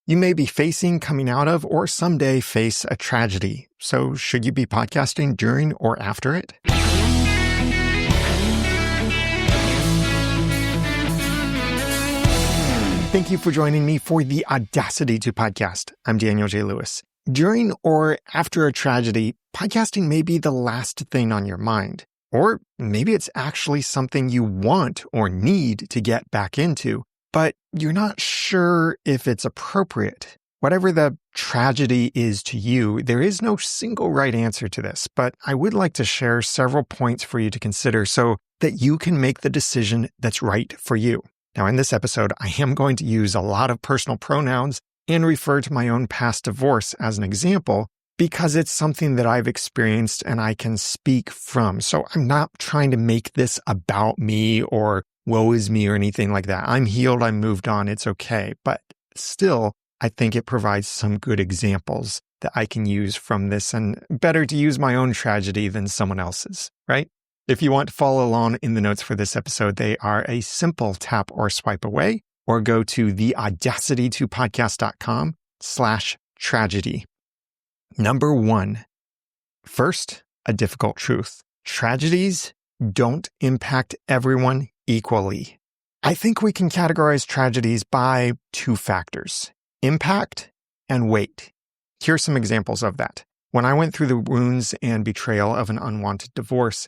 You may be facing, coming out of, or someday face a tragedy. So should you be podcasting during or after it? Thank you for joining me for the Audacity to podcast. I'm Daniel J. Lewis. During or after a tragedy, podcasting may be the last thing on your mind. Or maybe it's actually something you want or need to get back into, but you're not sure if it's appropriate. Whatever the tragedy is to you, there is no single right answer to this, but I would like to share several points for you to consider so that you can make the decision that's right for you. Now, in this episode, I am going to use a lot of personal pronouns and refer to my own past divorce as an example because it's something that I've experienced and I can speak from. So I'm not trying to make this about me or woe is me or anything like that. I'm healed, I'm moved on, it's okay. But still, I think it provides some good examples that I can use from this, and better to use my own tragedy than someone else's, right? If you want to follow along in the notes for this episode, they are a simple tap or swipe away, or go to theaudacitytopodcast.com/tragedy. Number 1. First, a difficult truth. Tragedies don't impact everyone equally. I think we can categorize tragedies by 2 factors: impact and weight. Here's some examples of that. When I went through the wounds and betrayal of an unwanted divorce,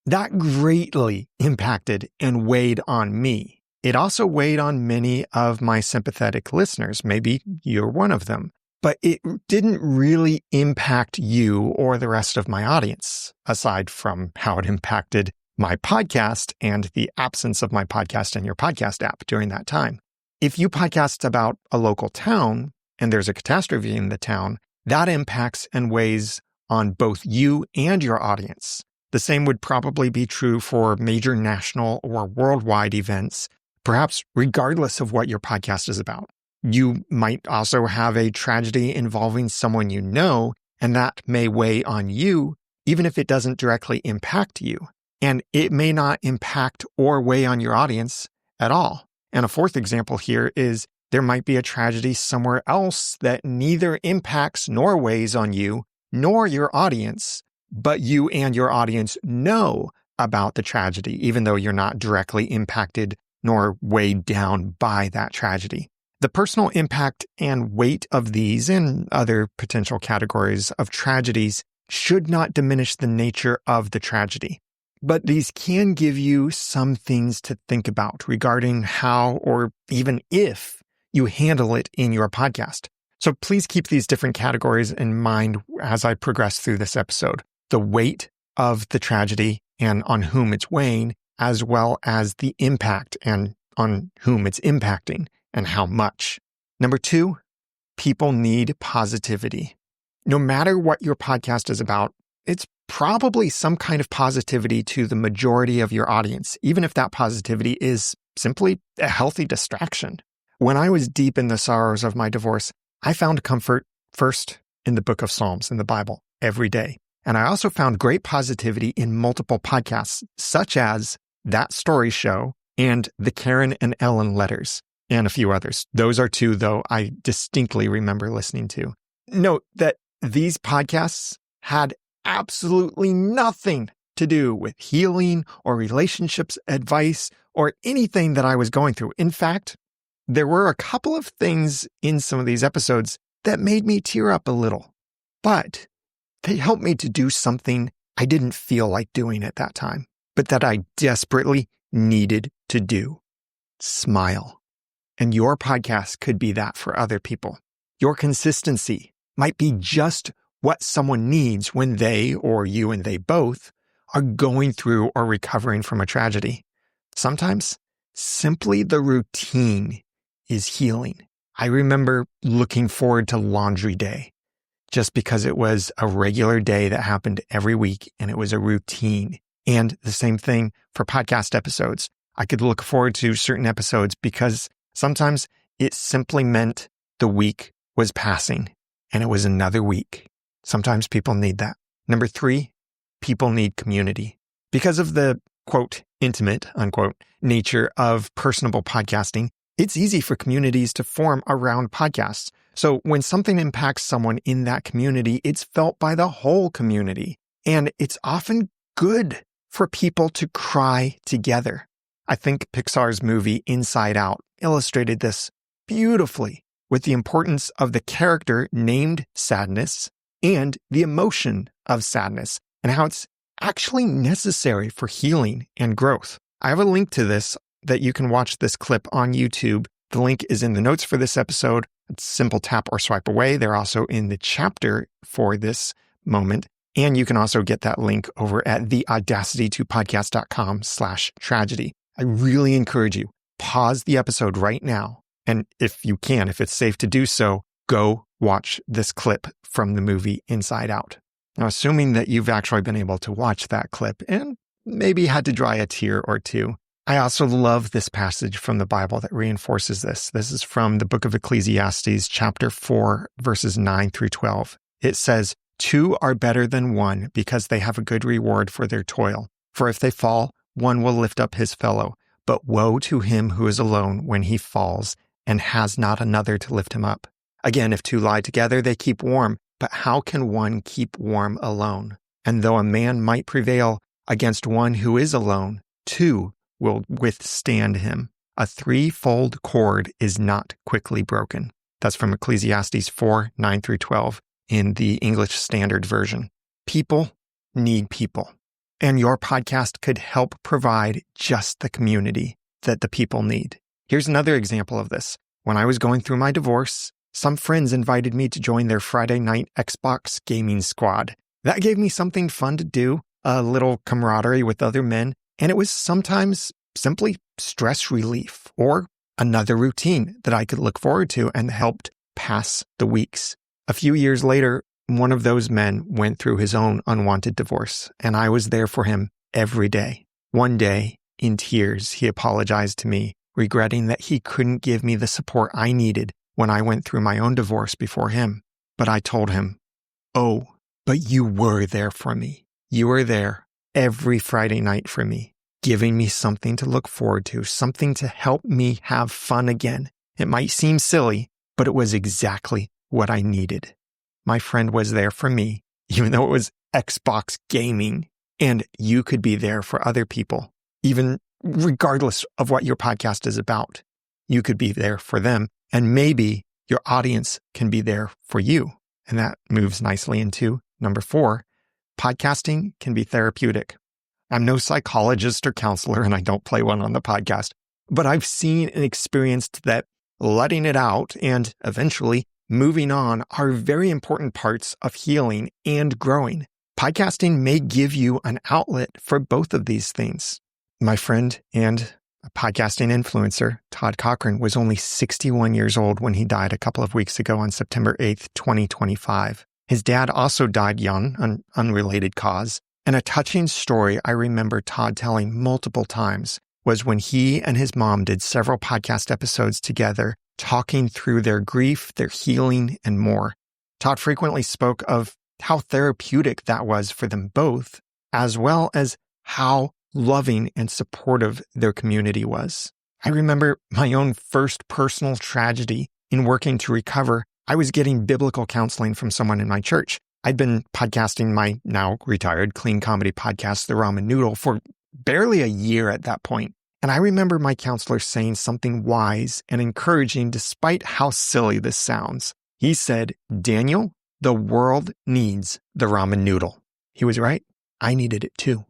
that greatly impacted and weighed on me. It also weighed on many of my sympathetic listeners. Maybe you're one of them. But it didn't really impact you or the rest of my audience, aside from how it impacted my podcast and the absence of my podcast in your podcast app during that time. If you podcast about a local town and there's a catastrophe in the town, that impacts and weighs on both you and your audience. The same would probably be true for major national or worldwide events, perhaps regardless of what your podcast is about. You might also have a tragedy involving someone you know, and that may weigh on you, even if it doesn't directly impact you. And it may not impact or weigh on your audience at all. And a fourth example here is there might be a tragedy somewhere else that neither impacts nor weighs on you, nor your audience, but you and your audience know about the tragedy, even though you're not directly impacted nor weighed down by that tragedy. The personal impact and weight of these and other potential categories of tragedies should not diminish the nature of the tragedy. But these can give you some things to think about regarding how or even if you handle it in your podcast. So please keep these different categories in mind as I progress through this episode. The weight of the tragedy and on whom it's weighing, as well as the impact and on whom it's impacting and how much. Number 2, people need positivity. No matter what your podcast is about, it's probably some kind of positivity to the majority of your audience, even if that positivity is simply a healthy distraction. When I was deep in the sorrows of my divorce, I found comfort first in the book of Psalms in the Bible every day. And I also found great positivity in multiple podcasts, such as That Story Show and the Karen and Ellen Letters, and a few others. Those are 2, though, I distinctly remember listening to. Note that these podcasts had absolutely nothing to do with healing or relationships advice or anything that I was going through. In fact, there were a couple of things in some of these episodes that made me tear up a little, but they helped me to do something I didn't feel like doing at that time, but that I desperately needed to do. Smile. And your podcast could be that for other people. Your consistency might be just what someone needs when they, or you and they both, are going through or recovering from a tragedy. Sometimes, simply the routine is healing. I remember looking forward to laundry day just because it was a regular day that happened every week and it was a routine. And the same thing for podcast episodes. I could look forward to certain episodes because sometimes it simply meant the week was passing and it was another week. Sometimes people need that. Number 3, people need community. Because of the, quote, intimate, unquote, nature of personable podcasting, It's easy for communities to form around podcasts. So when something impacts someone in that community, it's felt by the whole community. And it's often good for people to cry together. I think Pixar's movie Inside Out illustrated this beautifully with the importance of the character named Sadness and the emotion of sadness and how it's actually necessary for healing and growth. I have a link to this that you can watch this clip on YouTube. The link is in the notes for this episode. It's simple tap or swipe away. They're also in the chapter for this moment. And you can also get that link over at theaudacity2podcast.com/tragedy. I really encourage you, pause the episode right now. And if you can, if it's safe to do so, go watch this clip from the movie Inside Out. Now, assuming that you've actually been able to watch that clip and maybe had to dry a tear or two, I also love this passage from the Bible that reinforces this. This is from the book of Ecclesiastes, chapter 4, verses 9 through 12. It says, "Two are better than one because they have a good reward for their toil. For if they fall, one will lift up his fellow. But woe to him who is alone when he falls and has not another to lift him up. Again, if two lie together, they keep warm. But how can one keep warm alone? And though a man might prevail against one who is alone, two will withstand him. A threefold cord is not quickly broken." That's from Ecclesiastes 4, 9 through 12 in the English Standard Version. People need people. And your podcast could help provide just the community that the people need. Here's another example of this. When I was going through my divorce, some friends invited me to join their Friday night Xbox gaming squad. That gave me something fun to do, a little camaraderie with other men, and it was sometimes simply stress relief or another routine that I could look forward to and helped pass the weeks. A few years later, one of those men went through his own unwanted divorce, and I was there for him every day. One day, in tears, he apologized to me, regretting that he couldn't give me the support I needed when I went through my own divorce before him. But I told him, "Oh, but you were there for me. You were there every Friday night for me, giving me something to look forward to, something to help me have fun again. It might seem silly, but it was exactly what I needed." My friend was there for me, even though it was Xbox gaming, and you could be there for other people, even regardless of what your podcast is about. You could be there for them, and maybe your audience can be there for you. And that moves nicely into number 4, podcasting can be therapeutic. I'm no psychologist or counselor, and I don't play one on the podcast, but I've seen and experienced that letting it out and eventually moving on are very important parts of healing and growing. Podcasting may give you an outlet for both of these things. My friend and a podcasting influencer, Todd Cochran, was only 61 years old when he died a couple of weeks ago on September 8th, 2025. His dad also died young, an unrelated cause. And a touching story I remember Todd telling multiple times was when he and his mom did several podcast episodes together, talking through their grief, their healing, and more. Todd frequently spoke of how therapeutic that was for them both, as well as how loving and supportive their community was. I remember my own first personal tragedy in working to recover. I was getting biblical counseling from someone in my church. I'd been podcasting my now retired clean comedy podcast, The Ramen Noodle, for barely a year at that point. And I remember my counselor saying something wise and encouraging despite how silly this sounds. He said, "Daniel, the world needs the ramen noodle." He was right. I needed it too.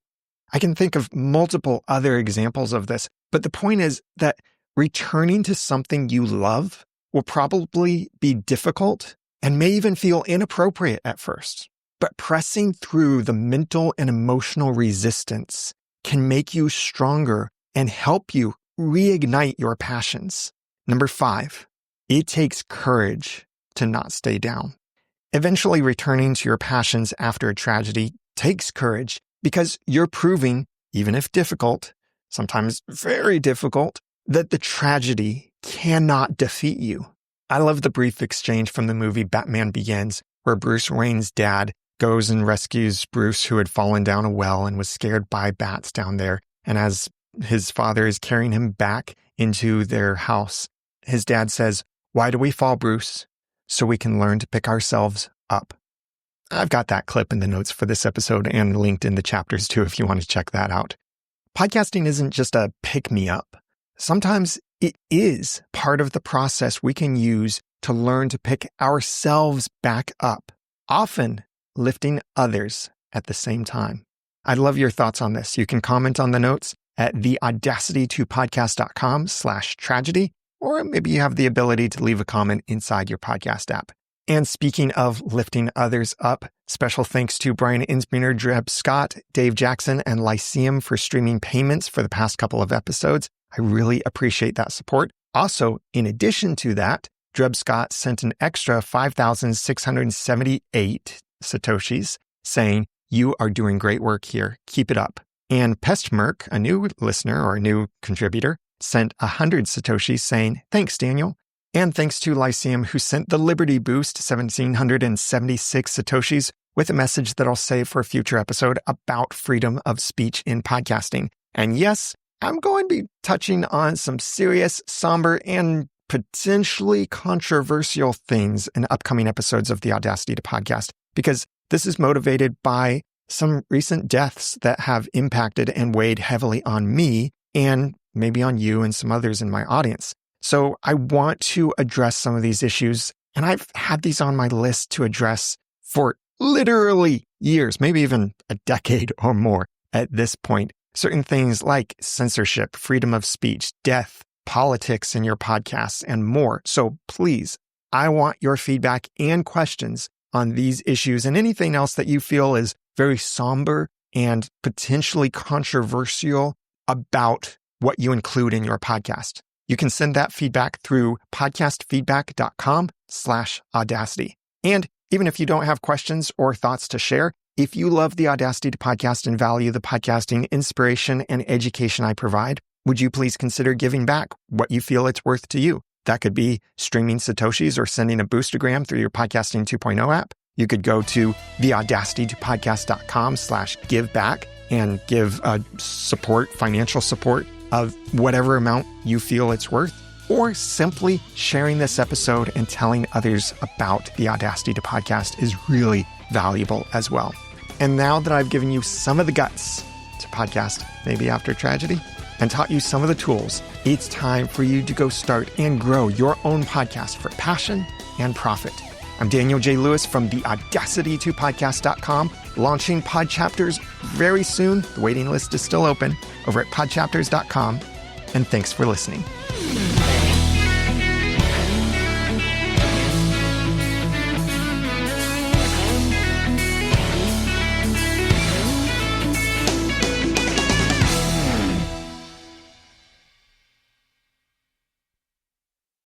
I can think of multiple other examples of this, but the point is that returning to something you love will probably be difficult and may even feel inappropriate at first. But pressing through the mental and emotional resistance can make you stronger and help you reignite your passions. Number 5, it takes courage to not stay down. Eventually returning to your passions after a tragedy takes courage because you're proving, even if difficult, sometimes very difficult, that the tragedy cannot defeat you. I love the brief exchange from the movie Batman Begins, where Bruce Wayne's dad goes and rescues Bruce, who had fallen down a well and was scared by bats down there. And as his father is carrying him back into their house, his dad says, "Why do we fall, Bruce? So we can learn to pick ourselves up." I've got that clip in the notes for this episode and linked in the chapters too if you want to check that out. Podcasting isn't just a pick-me-up. Sometimes it is part of the process we can use to learn to pick ourselves back up, often lifting others at the same time. I'd love your thoughts on this. You can comment on the notes at theaudacity2podcast.com/tragedy, or maybe you have the ability to leave a comment inside your podcast app. And speaking of lifting others up, special thanks to Brian Insminger, Dreb Scott, Dave Jackson, and Lyceum for streaming payments for the past couple of episodes. I really appreciate that support. Also, in addition to that, Dreb Scott sent an extra 5,678 Satoshis saying, "You are doing great work here. Keep it up." And Pestmerk, a new listener or a new contributor, sent 100 Satoshis saying, "Thanks, Daniel." And thanks to Lyceum, who sent the Liberty Boost 1,776 Satoshis with a message that I'll save for a future episode about freedom of speech in podcasting. And yes, I'm going to be touching on some serious, somber, and potentially controversial things in upcoming episodes of the Audacity to Podcast, because this is motivated by some recent deaths that have impacted and weighed heavily on me and maybe on you and some others in my audience. So I want to address some of these issues, and I've had these on my list to address for literally years, maybe even a decade or more at this point. Certain things like censorship, freedom of speech, death, politics in your podcasts, and more. So please, I want your feedback and questions on these issues and anything else that you feel is very somber and potentially controversial about what you include in your podcast. You can send that feedback through podcastfeedback.com/audacity. And even if you don't have questions or thoughts to share, if you love the Audacity to Podcast and value the podcasting inspiration and education I provide, would you please consider giving back what you feel it's worth to you? That could be streaming Satoshis or sending a boostergram through your Podcasting 2.0 app. You could go to theaudacitytopodcast.com/giveback and give support, financial support of whatever amount you feel it's worth, or simply sharing this episode and telling others about the Audacity to Podcast is really valuable as well. And now that I've given you some of the guts to podcast, maybe after tragedy, and taught you some of the tools, it's time for you to go start and grow your own podcast for passion and profit. I'm Daniel J. Lewis from theaudacity2podcast.com, launching pod chapters very soon. The waiting list is still open over at podchapters.com. And thanks for listening.